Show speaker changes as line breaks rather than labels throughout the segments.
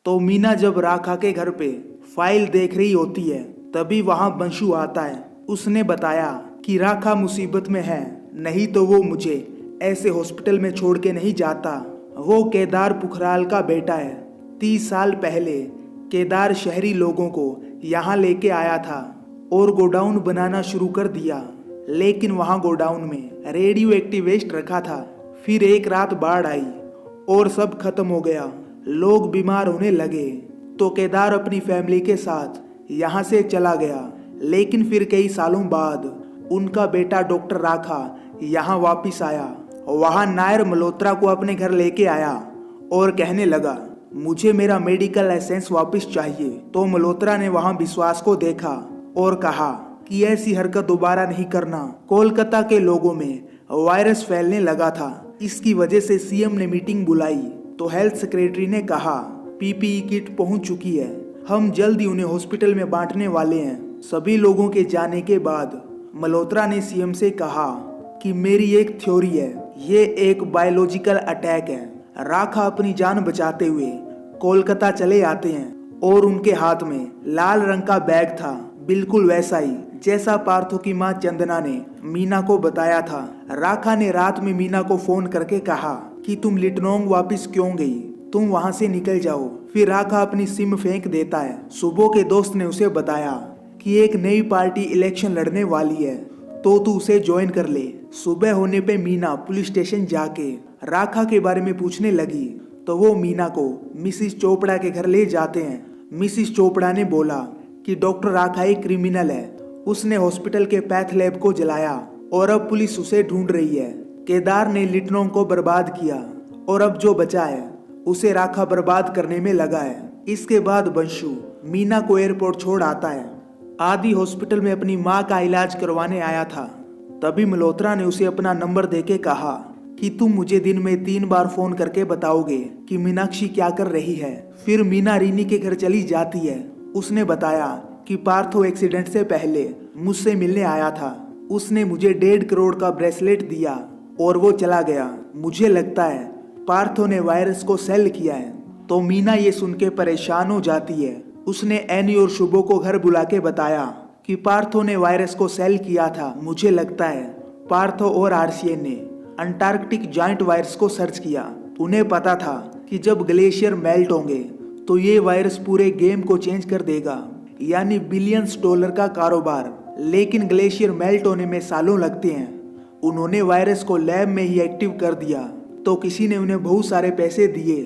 तो मीना जब राखा के घर पे फाइल देख रही होती है तभी वहां बंशु आता है। उसने बताया कि राखा मुसीबत में है, नहीं तो वो मुझे ऐसे हॉस्पिटल में छोड़ के नहीं जाता। वो केदार पुखराल का बेटा है। 30 साल पहले केदार शहरी लोगों को यहाँ लेके आया था और गोडाउन बनाना शुरू कर दिया, लेकिन वहाँ गोडाउन में रेडियो एक्टिव वेस्ट रखा था। फिर एक रात बाढ़ आई और सब खत्म हो गया, लोग बीमार होने लगे। तो केदार अपनी फैमिली के साथ यहाँ से चला गया, लेकिन फिर कई सालों बाद उनका बेटा डॉक्टर राखा यहाँ वापिस आया। वहाँ नायर मल्होत्रा को अपने घर लेके आया और कहने लगा, मुझे मेरा मेडिकल लाइसेंस वापस चाहिए। तो मल्होत्रा ने वहाँ विश्वास को देखा और कहा कि ऐसी हरकत दोबारा नहीं करना। कोलकाता के लोगों में वायरस फैलने लगा था, इसकी वजह से सीएम ने मीटिंग बुलाई। तो हेल्थ सेक्रेटरी ने कहा, पीपीई किट पहुंच चुकी है, हम जल्द ही उन्हें हॉस्पिटल में बांटने वाले हैं। सभी लोगों के जाने के बाद मल्होत्रा ने सीएम से कहा कि मेरी एक थ्योरी है, ये एक बायोलॉजिकल अटैक है। राखा अपनी जान बचाते हुए कोलकाता चले आते हैं और उनके हाथ में लाल रंग का बैग था, बिल्कुल वैसा ही जैसा पार्थो की मां चंदना ने मीना को बताया था। राखा ने रात में मीना को फोन करके कहा कि तुम लिटनोंग वापस क्यों गई, तुम वहां से निकल जाओ। फिर राखा अपनी सिम फेंक देता है। सुबह के दोस्त ने उसे बताया कि एक नई पार्टी इलेक्शन लड़ने वाली है, तो तू उसे ज्वाइन कर ले। सुबह होने पे मीना पुलिस स्टेशन जाके राखा के बारे में पूछने लगी, तो वो मीना को मिसिस चोपड़ा के घर ले जाते हैं। मिसिस चोपड़ा ने बोला कि डॉक्टर राखा एक क्रिमिनल है, उसने हॉस्पिटल के पैथ लैब को जलाया और अब पुलिस उसे ढूंढ रही है। केदार ने लिटनोंग को बर्बाद किया और अब जो बचा है उसे राखा बर्बाद करने में लगा है। इसके बाद बंशु मीना को एयरपोर्ट छोड़ आता है। आदि हॉस्पिटल में अपनी माँ का इलाज करवाने आया था। तभी मल्होत्रा ने उसे अपना नंबर देके कहा कि तुम मुझे दिन में 3 बार फोन करके बताओगे कि मीनाक्षी क्या कर रही है। फिर मीना रीनी के घर चली जाती है। उसने बताया कि पार्थो एक्सीडेंट से पहले मुझसे मिलने आया था, उसने मुझे 1.5 करोड़ का ब्रेसलेट दिया और वो चला गया। मुझे लगता है पार्थो ने वायरस को सेल किया है। तो मीना ये सुन के परेशान हो जाती है। उसने एनी और शुभो को घर बुला के बताया कि पार्थो ने वायरस को सेल किया था। मुझे लगता है पार्थो और आरसीएन ने अंटार्कटिक जाइंट वायरस को सर्च किया। उन्हें पता था कि जब ग्लेशियर मेल्ट होंगे तो ये वायरस पूरे गेम को चेंज कर देगा, यानी बिलियंस डॉलर का कारोबार। लेकिन ग्लेशियर मेल्ट होने में सालों लगते हैं। उन्होंने वायरस को लैब में ही एक्टिव कर दिया, तो किसी ने उन्हें बहुत सारे पैसे दिए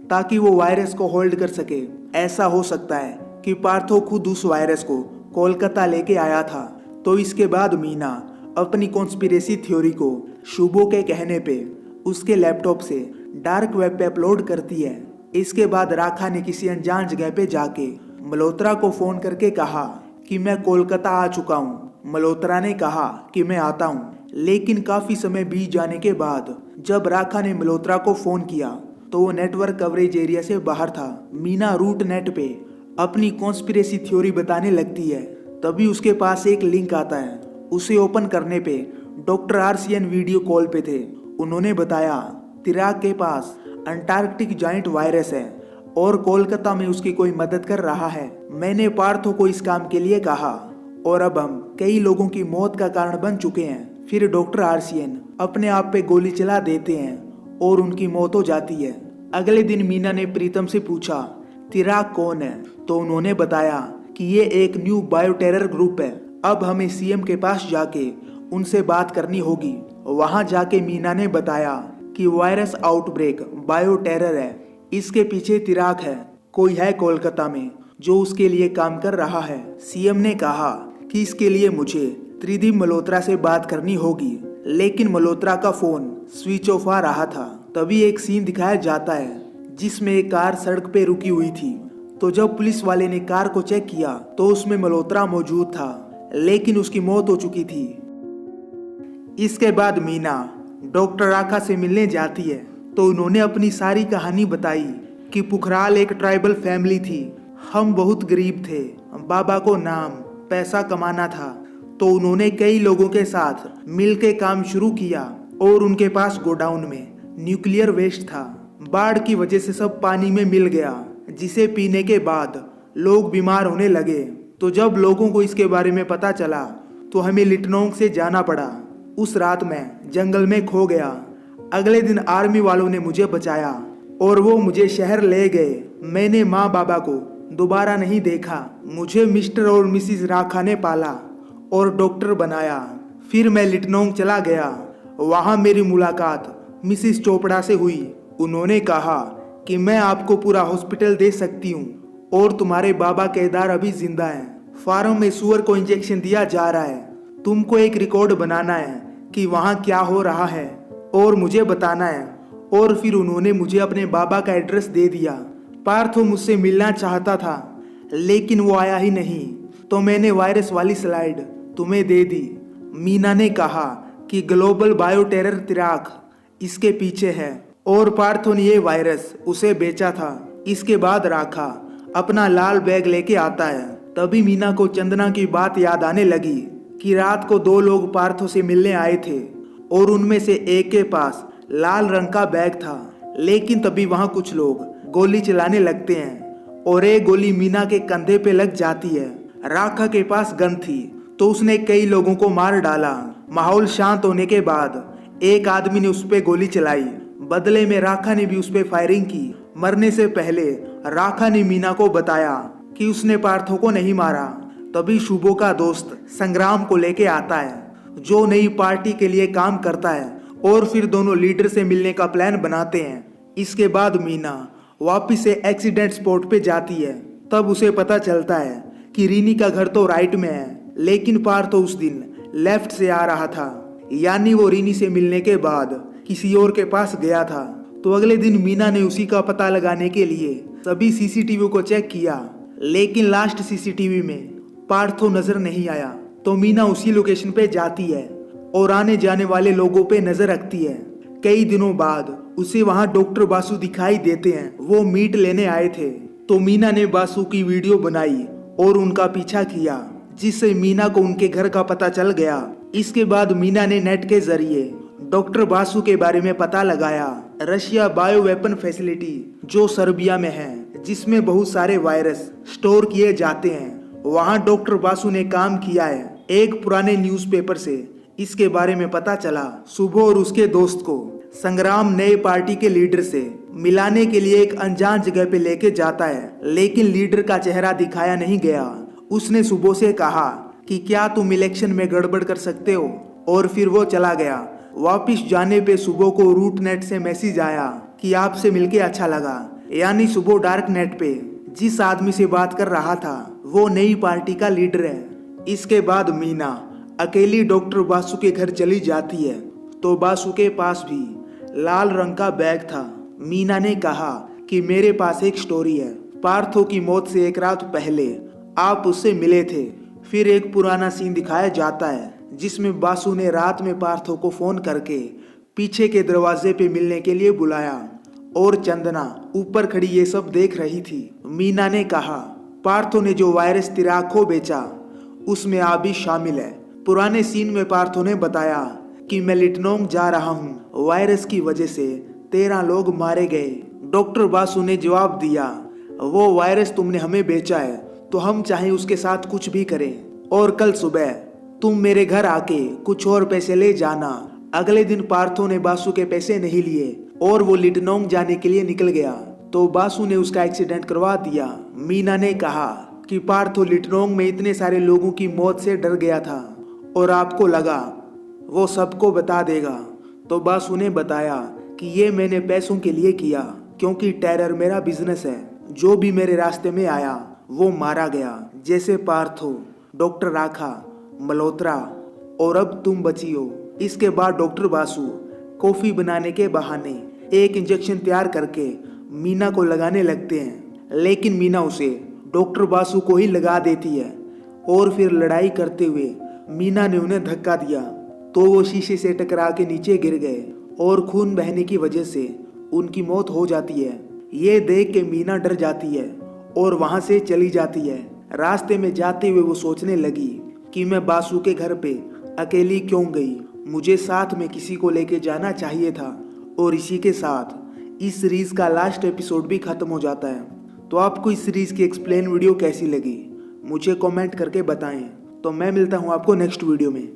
ताकि वो वायरस को होल्ड कर सके। ऐसा हो सकता है कि पार्थो खुद उस वायरस को कोलकाता लेके आया था। तो इसके बाद मीना अपनी कॉन्स्पिरेसी थ्योरी को शुभो के कहने पे उसके लैपटॉप से डार्क वेब पे अपलोड करती है। इसके बाद राखा ने किसी अनजान जगह पे जाके मल्होत्रा को फोन करके कहा कि मैं कोलकाता आ चुका हूँ। मल्होत्रा ने कहा कि मैं आता हूँ, लेकिन काफी समय बीत जाने के बाद जब राखा ने मल्होत्रा को फोन किया तो वो नेटवर्क कवरेज एरिया से बाहर था। मीना रूट नेट पे अपनी कॉन्स्पिरेसी थ्योरी बताने लगती है। तभी उसके पास एक लिंक आता है। उसे ओपन करने पे डॉक्टर आरसीएन वीडियो कॉल पे थे। उन्होंने बताया तिराग के पास अंटार्कटिक जाइंट वायरस है और कोलकाता में उसकी कोई मदद कर रहा है। मैंने पार्थो को इस काम के लिए कहा और अब हम कई लोगों की मौत का कारण बन चुके हैं। फिर डॉक्टर आरसीएन अपने आप पे गोली चला देते हैं और उनकी मौत हो जाती है। अगले दिन मीना ने प्रीतम से पूछा तिराग कौन है, तो उन्होंने बताया कि ये एक न्यू बायो टेरर ग्रुप है। अब हमें सीएम के पास जाके उनसे बात करनी होगी। वहां जाके मीना ने बताया कि वायरस आउटब्रेक बायो टेरर है, इसके पीछे तिराग है, कोई है कोलकाता में जो उसके लिए काम कर रहा है। सीएम ने कहा कि इसके लिए मुझे त्रिदीप मल्होत्रा से बात करनी होगी, लेकिन मल्होत्रा का फोन स्विच ऑफ आ रहा था। तभी एक सीन दिखाया जाता है जिसमें एक कार सड़क पे रुकी हुई थी। तो जब पुलिस वाले ने कार को चेक किया तो उसमें मल्होत्रा मौजूद था, लेकिन उसकी मौत हो चुकी थी। इसके बाद मीना डॉक्टर राखा से मिलने जाती है तो उन्होंने अपनी सारी कहानी बताई कि पुखराल एक ट्राइबल फैमिली थी, हम बहुत गरीब थे, बाबा को नाम पैसा कमाना था। तो उन्होंने कई लोगों के साथ मिलकर काम शुरू किया और उनके पास गोडाउन में न्यूक्लियर वेस्ट था। बाढ़ की वजह से सब पानी में मिल गया। जिसे पीने के बाद लोग बीमार होने लगे। तो जब लोगों को इसके बारे में पता चला तो हमें लिटनोंग से जाना पड़ा। उस रात मैं जंगल में खो गया। अगले दिन आर्मी वालों ने मुझे बचाया और वो मुझे शहर ले गए। मैंने माँ बाबा को दोबारा नहीं देखा। मुझे मिस्टर और मिसिस राखा ने पाला और डॉक्टर बनाया। फिर मैं लिटनोंग चला गया। वहाँ मेरी मुलाकात मिसिस चोपड़ा से हुई। उन्होंने कहा कि मैं आपको पूरा हॉस्पिटल दे सकती हूँ और तुम्हारे बाबा केदार अभी जिंदा हैं। फार्म में सुअर को इंजेक्शन दिया जा रहा है। तुमको एक रिकॉर्ड बनाना है कि वहाँ क्या हो रहा है और मुझे बताना है। और फिर उन्होंने मुझे अपने बाबा का एड्रेस दे दिया। पार्थो मुझसे मिलना चाहता था लेकिन वो आया ही नहीं। तो मैंने वायरस वाली स्लाइड तुम्हें दे दी। मीना ने कहा कि ग्लोबल बायो टेरर तिराक इसके पीछे है और पार्थो ने ये वायरस उसे बेचा था। इसके बाद राखा अपना लाल बैग लेके आता है। तभी मीना को चंदना की बात याद आने लगी कि रात को 2 लोग पार्थो से मिलने आए थे और उनमें से एक के पास लाल रंग का बैग था। लेकिन तभी वहां कुछ लोग गोली चलाने लगते हैं और एक गोली मीना के कंधे पे लग जाती है। राखा के पास गन थी तो उसने कई लोगों को मार डाला। माहौल शांत होने के बाद एक आदमी ने उस पे गोली चलाई। बदले में राखा ने भी उस पे फायरिंग की। मरने से पहले राखा ने मीना को बताया कि उसने पार्थो को नहीं मारा। तभी शुभो का दोस्त संग्राम को लेके आता है जो नई पार्टी के लिए काम करता है और फिर दोनों लीडर से मिलने का प्लान बनाते हैं। इसके बाद मीना वापिस से एक्सीडेंट स्पॉट पे जाती है। तब उसे पता चलता है कि रीनी का घर तो राइट में है लेकिन पार्थो उस दिन लेफ्ट से आ रहा था। यानी वो रीनी से मिलने के बाद किसी और के पास गया था। तो अगले दिन मीना ने उसी का पता लगाने के लिए सभी सीसीटीवी को चेक किया लेकिन लास्ट सीसीटीवी में पार्थो नजर नहीं आया। तो मीना उसी लोकेशन पे जाती है और आने जाने वाले लोगों पे नजर रखती है। कई दिनों बाद उसे वहां डॉक्टर बासु दिखाई देते हैं। वो मीट लेने आए थे। तो मीना ने बासु की वीडियो बनाई और उनका पीछा किया जिससे मीना को उनके घर का पता चल गया। इसके बाद मीना ने नेट के जरिए डॉक्टर बासु के बारे में पता लगाया। रशिया बायो वेपन फैसिलिटी जो सर्बिया में है जिसमें बहुत सारे वायरस स्टोर किए जाते हैं, वहां डॉक्टर बासु ने काम किया है। एक पुराने न्यूज़पेपर से इसके बारे में पता चला। सुबह और उसके दोस्त को संग्राम नए पार्टी के लीडर से मिलाने के लिए एक अनजान जगह पे लेके जाता है लेकिन लीडर का चेहरा दिखाया नहीं गया। उसने सुबह से कहा कि क्या तुम इलेक्शन में गड़बड़ कर सकते हो और फिर वो चला गया। वापिस जाने पे सुबह को रूट नेट से मैसेज आया कि आपसे मिलके अच्छा लगा। यानी सुबह डार्क नेट पे जिस आदमी से बात कर रहा था वो नई पार्टी का लीडर है। इसके बाद मीना अकेली डॉक्टर बासु के घर चली जाती है तो बासु के पास भी लाल रंग का बैग था। मीना ने कहा कि मेरे पास एक स्टोरी है। पार्थो की मौत से एक रात पहले आप उससे मिले थे। फिर एक पुराना सीन दिखाया जाता है जिसमें बासु ने रात में पार्थो को फोन करके पीछे के दरवाजे पे मिलने के लिए बुलाया और चंदना ऊपर खड़ी ये सब देख रही थी। मीना ने कहा पार्थो ने जो वायरस तिराक को बेचा उसमें आप भी शामिल है। पुराने सीन में पार्थो ने बताया कि मैं लिटनोंग जा रहा हूँ। वायरस की वजह से 13 लोग मारे गए। डॉक्टर बासु ने जवाब दिया वो वायरस तुमने हमें बेचा है तो हम चाहे उसके साथ कुछ भी करें और कल सुबह तुम मेरे घर आके कुछ और पैसे ले जाना। अगले दिन पार्थो ने बासु के पैसे नहीं लिए और वो लिटनोंग जाने के लिए निकल गया। तो बासु ने उसका एक्सीडेंट करवा दिया। मीना ने कहा कि पार्थो लिटनोंग में इतने सारे लोगों की मौत से डर गया था और आपको लगा वो सबको बता देगा। तो बासु ने बताया कि ये मैंने पैसों के लिए किया क्योंकि टेरर मेरा बिजनेस है। जो भी मेरे रास्ते में आया वो मारा गया, जैसे पार्थो, डॉक्टर राखा, मल्होत्रा और अब तुम बची हो। इसके बाद डॉक्टर बासु कॉफी बनाने के बहाने एक इंजेक्शन तैयार करके मीना को लगाने लगते हैं लेकिन मीना उसे डॉक्टर बासु को ही लगा देती है और फिर लड़ाई करते हुए मीना ने उन्हें धक्का दिया तो वो शीशे से टकरा के नीचे गिर गए और खून बहने की वजह से उनकी मौत हो जाती है। ये देख के मीना डर जाती है और वहां से चली जाती है। रास्ते में जाते हुए वो सोचने लगी कि मैं बासु के घर पे अकेली क्यों गई, मुझे साथ में किसी को लेके जाना चाहिए था। और इसी के साथ इस सीरीज का लास्ट एपिसोड भी खत्म हो जाता है। तो आपको इस सीरीज की एक्सप्लेन वीडियो कैसी लगी मुझे कमेंट करके बताएं। तो मैं मिलता हूँ आपको नेक्स्ट वीडियो में।